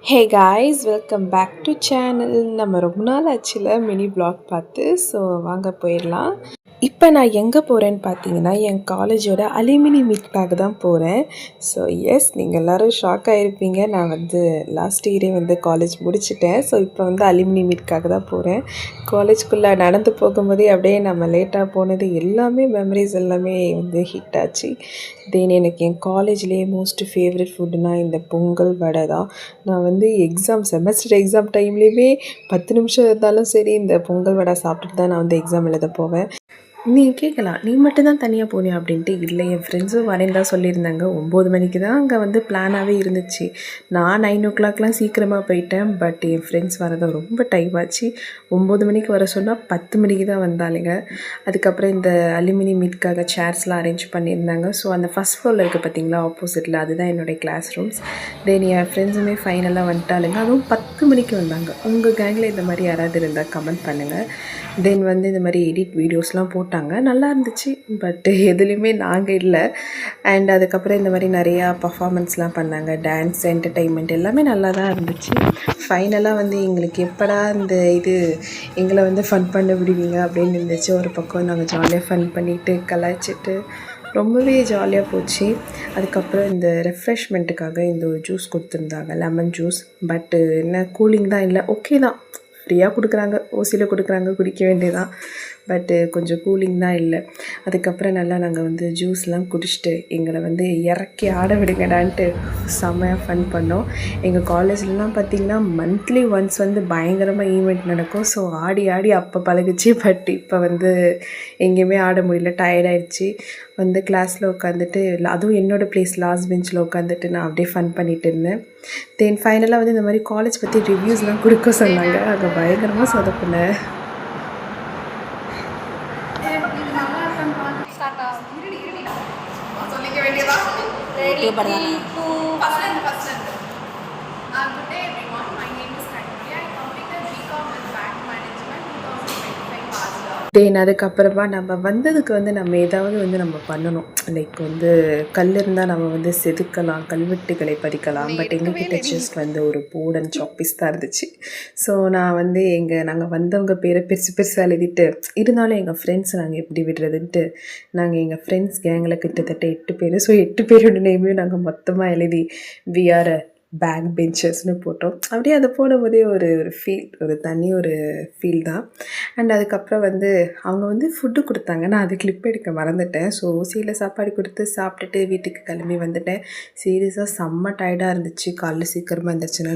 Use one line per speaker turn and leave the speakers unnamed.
Hey guys, welcome back to channel. நம்ம ரொம்ப நாள் ஆச்சுல மினி வ்ளாக் பார்த்து. ஸோ வாங்க போயிடலாம். இப்போ நான் எங்கே போகிறேன்னு பார்த்தீங்கன்னா, என் காலேஜோட அலுமினி மீட்காக தான் போகிறேன். ஸோ எஸ், நீங்கள் எல்லோரும் ஷாக் ஆகிருப்பீங்க. நான் லாஸ்ட் இயரே காலேஜ் முடிச்சிட்டேன். ஸோ இப்போ அலுமினி மீட்காக தான் போகிறேன். காலேஜ்குள்ளே நடந்து போகும்போதே அப்படியே நம்ம லேட்டாக போனது எல்லாமே மெமரிஸ் எல்லாமே ஹிட் ஆச்சு. தென் எனக்கு என் காலேஜ்லேயே மோஸ்ட் ஃபேவரட் ஃபுட்டுனா இந்த பொங்கல் வடை தான். நான் செமஸ்டர் எக்ஸாம் டைம்லேயுமே 10 நிமிஷம் இருந்தாலும் சரி இந்த பொங்கல் வடை சாப்பிட்டுட்டு தான் நான் எக்ஸாம் எழுத போவேன். நீ கேட்கலாம், நீ மட்டும் தான் தனியாக போனியா அப்படின்ட்டு. இல்லை, என் ஃப்ரெண்ட்ஸும் வரேன்னு தான் சொல்லியிருந்தாங்க. 9 மணிக்கு தான் அங்கே பிளானாகவே இருந்துச்சு. நான் 9 o'clockலாம் சீக்கிரமாக போயிட்டேன். பட் என் ஃப்ரெண்ட்ஸ் வரதான் ரொம்ப டைம் ஆச்சு. 9 மணிக்கு வர சொன்னால் 10 மணிக்கு தான் வந்தாளுங்க. அதுக்கப்புறம் இந்த அலுமினி மீட்காக சேர்ஸ்லாம் அரேஞ்ச் பண்ணியிருந்தாங்க. ஸோ அந்த ஃபஸ்ட் ஃப்ளோரில் இருக்குது பார்த்தீங்களா, ஆப்போசிட்டில், அதுதான் என்னுடைய கிளாஸ் ரூம்ஸ். தென் என் ஃப்ரெண்ட்ஸுமே ஃபைனலாக வந்துட்டாளுங்க. அதுவும் 10 மணிக்கு வந்தாங்க. உங்கள் கேங்கில் இந்த மாதிரி யாராவது இருந்தால் கமெண்ட் பண்ணுங்கள். தென் இந்த மாதிரி எடிட் வீடியோஸ்லாம் போட்டாங்க, நல்லா இருந்துச்சு. பட் எதுலேயுமே நாங்கள் இல்லை. அண்ட் அதுக்கப்புறம் இந்த மாதிரி நிறையா பர்ஃபார்மன்ஸ்லாம் பண்ணாங்க. டான்ஸ், என்டர்டெயின்மெண்ட் எல்லாமே நல்லா தான் இருந்துச்சு. ஃபைனலாக எங்களுக்கு எப்படா இந்த எங்களை ஃபன் பண்ண விடுவீங்க அப்படின்னு இருந்துச்சு. ஒரு பக்கம் நாங்கள் ஜாலியாக ஃபன் பண்ணிவிட்டு கலாய்ச்சிட்டு ரொம்பவே ஜாலியாக போச்சு. அதுக்கப்புறம் இந்த ரெஃப்ரெஷ்மெண்ட்டுக்காக இந்த ஒரு ஜூஸ் கொடுத்துருந்தாங்க, லெமன் ஜூஸ். பட்டு என்ன கூலிங் தான் இல்லை, ஓகே தான், ஃப்ரீயாக கொடுக்குறாங்க, ஓசியில் கொடுக்குறாங்க, குடிக்க வேண்டியதான். பட்டு கொஞ்சம் கூலிங் தான் இல்லை. அதுக்கப்புறம் நல்லா நாங்கள் ஜூஸ்லாம் குடிச்சிட்டு எங்களை இறக்கி ஆட விடுங்கடான்ட்டு செம்மையாக ஃபன் பண்ணோம். எங்கள் காலேஜ்லலாம் பார்த்திங்கன்னா மந்த்லி ஒன்ஸ் பயங்கரமாக ஈவெண்ட் நடக்கும். ஸோ ஆடி ஆடி அப்போ பழகுச்சு. பட் இப்போ எங்கேயுமே ஆட முடியல, டயர்டாயிடுச்சு. கிளாஸில் உட்காந்துட்டு, அதுவும் என்னோடய ப்ளேஸ் லாஸ்ட் பெஞ்சில் உட்காந்துட்டு நான் அப்படியே ஃபன் பண்ணிகிட்டு இருந்தேன். தென் ஃபைனலாக இந்த மாதிரி காலேஜ் பற்றி ரிவ்யூஸ்லாம் கொடுக்க சொன்னாங்க. அங்கே பயங்கரமாக சொதப்பினேன். தென் அதுக்கப்புறமா நம்ம வந்ததுக்கு நம்ம ஏதாவது நம்ம பண்ணணும். லைக் கல் இருந்தால் நம்ம செதுக்கலாம், கல்வெட்டுகளை பதிக்கலாம். பட் எங்ககிட்ட ஜஸ்ட் ஒரு போர்ட் அண்ட் சாப்பீஸ் தான் இருந்துச்சு. ஸோ நான் நாங்கள் வந்தவங்க பேரை பெருசு பெருசாக எழுதிட்டு, இருந்தாலும் எங்கள் ஃப்ரெண்ட்ஸ் நாங்கள் எப்படி விடுறதுன்ட்டு நாங்கள் எங்கள் ஃப்ரெண்ட்ஸ் கேங்கில் கிட்டத்தட்ட 8 பேர். ஸோ 8 பேரோட நேமையும் நாங்கள் மொத்தமாக எழுதி வி ஆர் பேக் பெஞ்சர்ஸ்னு போட்டோம். அப்படியே அதை போடும்போதே ஒரு ஃபீல், ஒரு ஃபீல் தான். அண்ட் அதுக்கப்புறம் அவங்க ஃபுட்டு கொடுத்தாங்க. நான் அது கிளிப் எடுக்க மறந்துட்டேன். ஸோ ஓசியில் சாப்பாடு கொடுத்து சாப்பிட்டுட்டு வீட்டுக்கு கிளம்பி வந்துட்டேன். சீரியஸாக செம்ம டயர்டாக இருந்துச்சு. காலைல சீக்கிரமாக இருந்துச்சுன்னா